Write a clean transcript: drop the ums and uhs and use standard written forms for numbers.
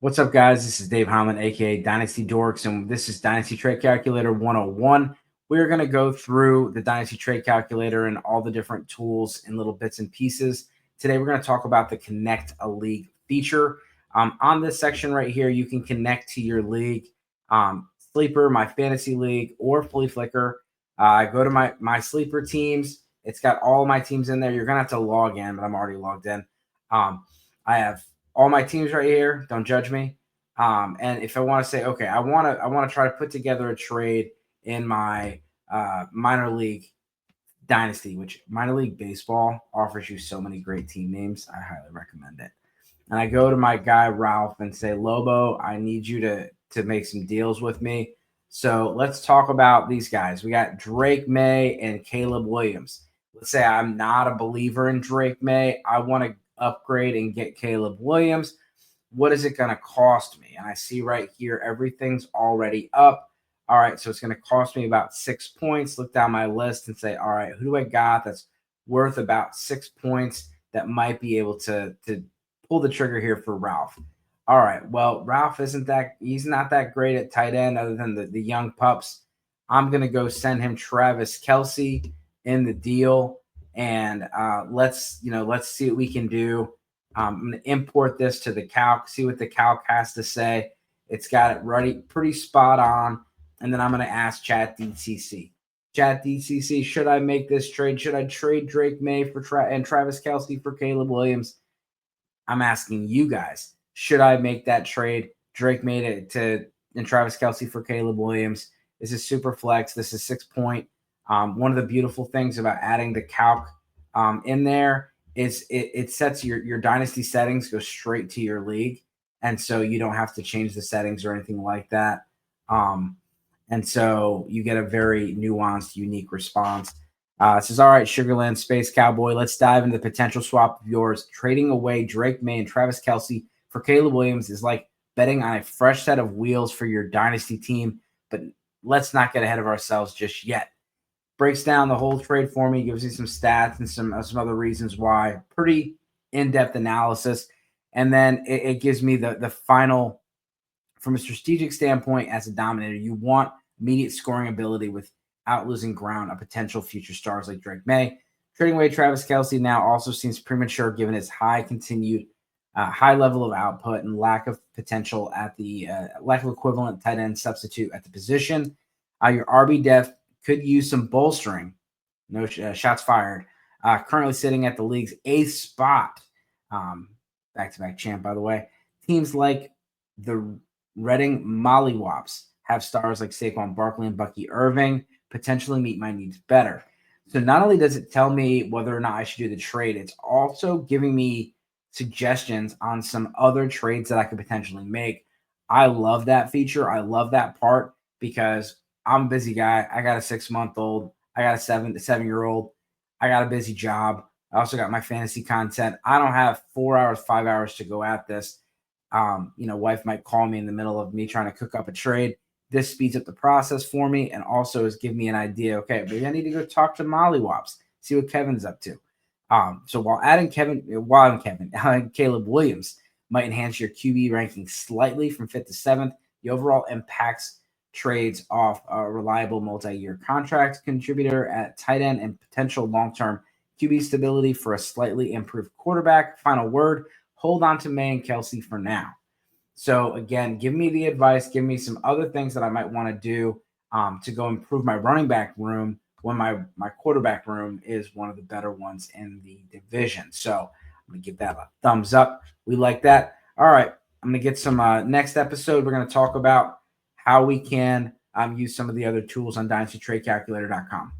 What's up, guys? This is Dave Hyman, aka Dynasty Dorks, and this is Dynasty Trade Calculator 101. We're going to go through the Dynasty Trade Calculator and all the different tools and little bits and pieces. Today, we're going to talk about the Connect a League feature. On this section right here, you can connect to your league, Sleeper, my fantasy league, or Flea Flicker. Go to my Sleeper teams. It's got all my teams in there. You're going to have to log in, but I'm already logged in. I have all my teams right here. Don't judge me. And if I want to say, okay, I want to try to put together a trade in my minor league dynasty, which minor league baseball offers you so many great team names. I highly recommend it. And I go to my guy Ralph and say, Lobo, I need you to make some deals with me. So let's talk about these guys. We got Drake May and Caleb Williams. Let's say I'm not a believer in Drake May. I want to upgrade and get Caleb Williams. What is it going to cost me? And I see right here, everything's already up. All right, so it's going to cost me about 6 points. Look down my list and say, all right, who do I got that's worth about 6 points that might be able to pull the trigger here for Ralph? All right, well, Ralph he's not that great at tight end other than the young pups. I'm going to go send him Travis Kelce in the deal. And let's see what we can do. I'm going to import this to the calc, see what the calc has to say. It's got it ready, pretty spot on. And then I'm going to ask ChatDCC. ChatDCC, should I make this trade? Should I trade Drake May for and Travis Kelce for Caleb Williams? I'm asking you guys, should I make that trade? Drake May and Travis Kelce for Caleb Williams. This is super flex. This is 6 point. One of the beautiful things about adding the calc in there is it sets your dynasty settings go straight to your league. And so you don't have to change the settings or anything like that. And so you get a very nuanced, unique response. It says, all right, Sugarland Space Cowboy, let's dive into the potential swap of yours. Trading away Drake May and Travis Kelce for Caleb Williams is like betting on a fresh set of wheels for your dynasty team. But let's not get ahead of ourselves just yet. Breaks down the whole trade for me, gives you some stats and some other reasons why. Pretty in-depth analysis. And then it gives me the final, from a strategic standpoint, as a dominator, you want immediate scoring ability without losing ground on potential future stars like Drake May. Trading away Travis Kelce now also seems premature given his high level of output and lack of potential at the lack of equivalent tight end substitute at the position. Your RB depth could use some bolstering. No shots fired. Currently sitting at the league's 8th spot. Back-to-back champ, by the way. Teams like the Reading Mollywops have stars like Saquon Barkley and Bucky Irving potentially meet my needs better. So not only does it tell me whether or not I should do the trade, it's also giving me suggestions on some other trades that I could potentially make. I love that feature. I love that part because I'm a busy guy. I got a 6-month-old. I got a 7-year-old. I got a busy job. I also got my fantasy content. I don't have 4 hours, 5 hours to go at this. Wife might call me in the middle of me trying to cook up a trade. This speeds up the process for me and also is giving me an idea. Okay, maybe I need to go talk to Mollywops, see what Kevin's up to. So while adding Caleb Williams might enhance your QB ranking slightly from 5th to 7th, the overall impacts trades off a reliable multi-year contract contributor at tight end and potential long-term QB stability for a slightly improved quarterback. Final word, hold on to May and Kelce for now. So again, give me the advice, give me some other things that I might want to do to go improve my running back room when my quarterback room is one of the better ones in the division. So I'm going to give that a thumbs up. We like that. All right, I'm going to get some next episode. We're going to talk about how we can use some of the other tools on dynastytradecalculator.com.